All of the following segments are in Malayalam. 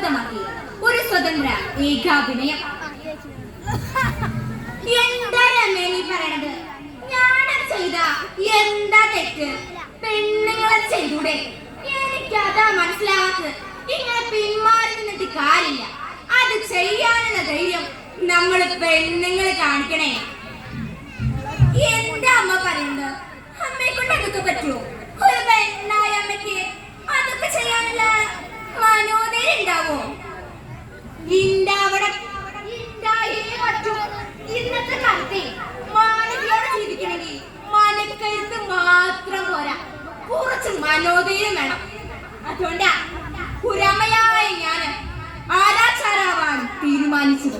ആസ്പദമാക്കി ഒരു സ്വതന്ത്ര ഏകാഭിനയം. എന്താ രമേ നീ പറയണത്? ഞാനത് ചെയ്ത എന്താ തെറ്റ്? പെണ്ണുങ്ങളെ ചെയ്തൂടെ? എനിക്കതാ മനസ്സിലാവാത്തത്. ഇങ്ങനെ പിന്മാറി നിന്നിട്ട് കാര്യമില്ല. അത് ചെയ്യാനുള്ള ധൈര്യം നമ്മൾ പെണ്ണുങ്ങൾ കാണിക്കണേ. എന്താ അമ്മ പറയുന്നത്? അമ്മയെ കൊണ്ട് അതൊക്കെ പറ്റുമോ? ഒരു പെണ്ണായ അമ്മയ്ക്ക് അതൊക്കെ ചെയ്യാനുള്ള മനോധൈര്യം ഉണ്ടാവോ? ഇന്നത്തെ കാലത്തെ മാനവികയോടെ ജീവിക്കണമെങ്കിൽ മനക്കരുത്ത് മാത്രം പോരാ, കുറച്ച് മനോധൈര്യം വേണം. അതുകൊണ്ടാ പുരമയായ ഞാൻ ആരാച്ചാരാവാൻ തീരുമാനിച്ചത്.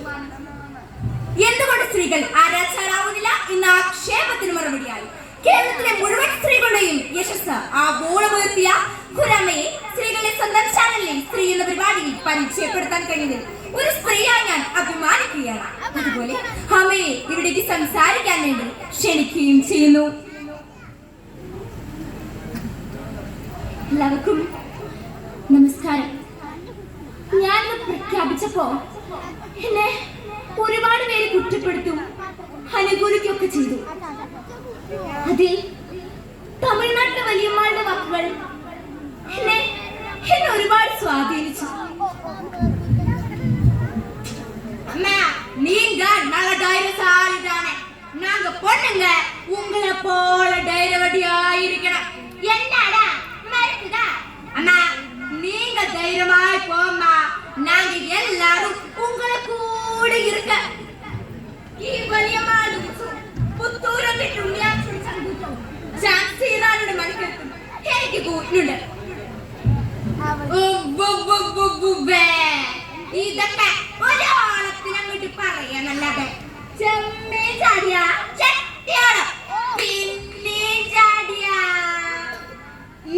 എന്തുകൊണ്ട് സ്ത്രീകൾ ആരാച്ചാരാവുന്നില്ല എന്ന ആക്ഷേപത്തിന് മറുപടിയായി കേരളത്തിലെ മുഴുവൻ സ്ത്രീകളുടെയും യശസ് ആഗോളമുയർത്തിയ ഖുരമയെ സ്ത്രീകളുടെ സ്വന്തം ചാനലിൽ സ്ത്രീ എന്ന പരിപാടിയിൽ പരിചയപ്പെടുത്താൻ കഴിഞ്ഞതിൽ ഒരു സ്ത്രീയായി ഞാൻ അഭിമാനിക്കുകയാണ്. അതുപോലെ ഹമയെ ഇവിടേക്ക് സംസാരിക്കാൻ വേണ്ടി ക്ഷണിക്കുകയും ചെയ്യുന്നു. എല്ലാവർക്കും നമസ്കാരം. ഞാൻ പ്രഖ്യാപിച്ചപ്പോ എന്നെ ഒരുപാട് പേര് കുറ്റപ്പെടുത്തും, അനുകൂലിക്കുകയൊക്കെ ചെയ്തു. അതിൽ തമിഴ്നാട്ടിലെ വലിയമ്മയുടെ വാക്കുകൾ എന്നെ ഒരുപാട് സ്വാധീനിച്ചു. நீங்க நல்ல தைரியசாலிதானே, நாங்க பொண்ணுங்க உங்களை போல தைரியவதியா இருக்கணும். என்னடா மறுக்குதா? அம்மா நீங்க தைரியமாய் போம்மா, நாங்க எல்லாரும் உங்களை கூட இருக்க. ഈ വലിയമാട് പുത്തൂരം ജാൻസിറാനുടെ മനസ്സിലെത്തും എനിക്ക് കൂട്ടിനുണ്ട്. ഇതൊക്കെ ഒരാളത്തിന് അങ്ങോട്ട് പറയാനല്ലാതെ ചെമ്മേ ചാടിയ ചെട്ടിയാളോ പിന്നെ ചാടിയ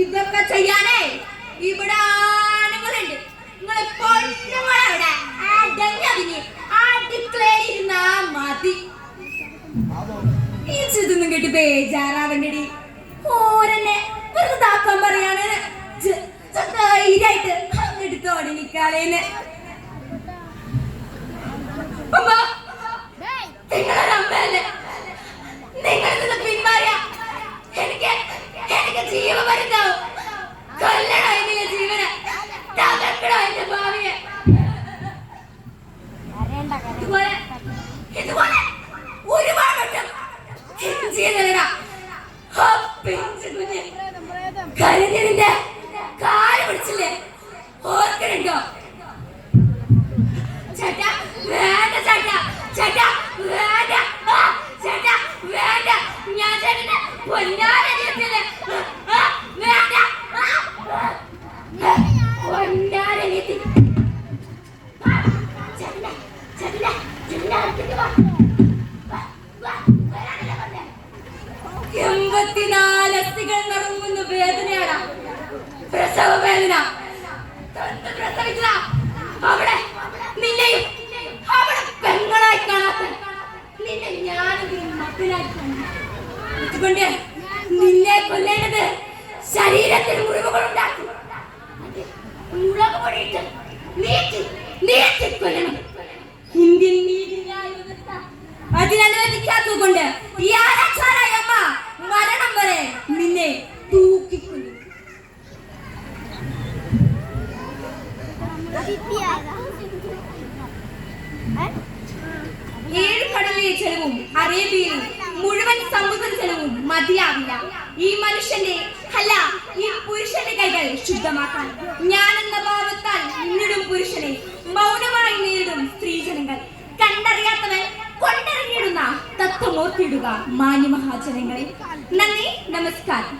ഇതൊക്കെ ചെയ്യാനേ ഇവിടെ ആണുങ്ങളുണ്ട്. നിങ്ങളെ പൊണ്ണുങ്ങളവിടെ അടങ്ങി അടുക്കളയിൽ ഇരുന്നാ മതി. ഈ ചിതൊന്നും കേട്ട് ബേജാറാവണ്ടടി. ഓരെന്നെ വെറുതെ താക്കാൻ പറയാണ്. ധൈര്യമായിട്ട് അങ്ങോട്ട് തോടി നിക്കാളേന്ന്. നിങ്ങളെ അമ്മയല്ലേ, നിങ്ങൾ പിന്മാറിയ എനിക്ക് ജീവൻ വരുന്നാവും. കൊല്ലണോ എന്റെ ജീവന്, തകർക്കണോ എന്റെ ഭാവിയെ. ഇതുപോലെ ഒരുപാട് വട്ടം കരഞ്ഞതിന്റെ കാല് പിടിച്ചില്ലേ, ഓർക്കണുണ്ടോ? ചേട്ടാ വേണ്ട, ചേട്ടാ ചേട്ടാ വേണ്ട, ചേട്ടാ വേണ്ട, ഞാൻ ചേട്ടനെ പൊന്നാരനിയത്തില്ലേ, വേണ്ട പൊന്നാരനിയത്തി. ുന്ന വേദനയാണ് പ്രസവ വേദന. പ്രസവിച്ചതാ അവിടെ നിന്നെയും അവിടെ പെങ്ങളായി കാണാത്ത നിന്നെ ഞാനും മക്കളായി കാണുന്നു. അതുകൊണ്ട് നിന്നെ കൊല്ലേണ്ടത് ശരീരത്തിൽ മുറിവുകൾ ഉണ്ടാക്കും. മുളക് പൊടിയിട്ട് നീട്ടി കൊല്ലണം. ഇന്ത്യൻ നീതിന്യായ വ്യവസ്ഥ അതിനനുവദിക്കാത്തത് കൊണ്ട് ഈ ആരാച്ചാരായ അമ്മ മരണം വരെ നിന്നെ തൂക്കിക്കൊല്ലും. ഏഴ് കടലിലെ ചെലവും അറേബ്യയിൽ മുഴുവൻ സമുദ്ര ചെലവും മതിയാവില്ല ഈ മനുഷ്യന്റെ അല്ല ഈ പുരുഷന്റെ കൈകൾ ശുദ്ധമാക്കാൻ. ഞാനെന്ന ഭാവത്താൽ നിന്നിടും പുരുഷനെ മൗനമായി നേരിടും സ്ത്രീജനങ്ങൾ. കണ്ടറിയാത്തവൻ കൊണ്ടറിഞ്ഞിടുന്ന തത്വമോർത്തിടുക മാന്യമഹാജനങ്ങളെ. നന്ദി, നമസ്കാരം.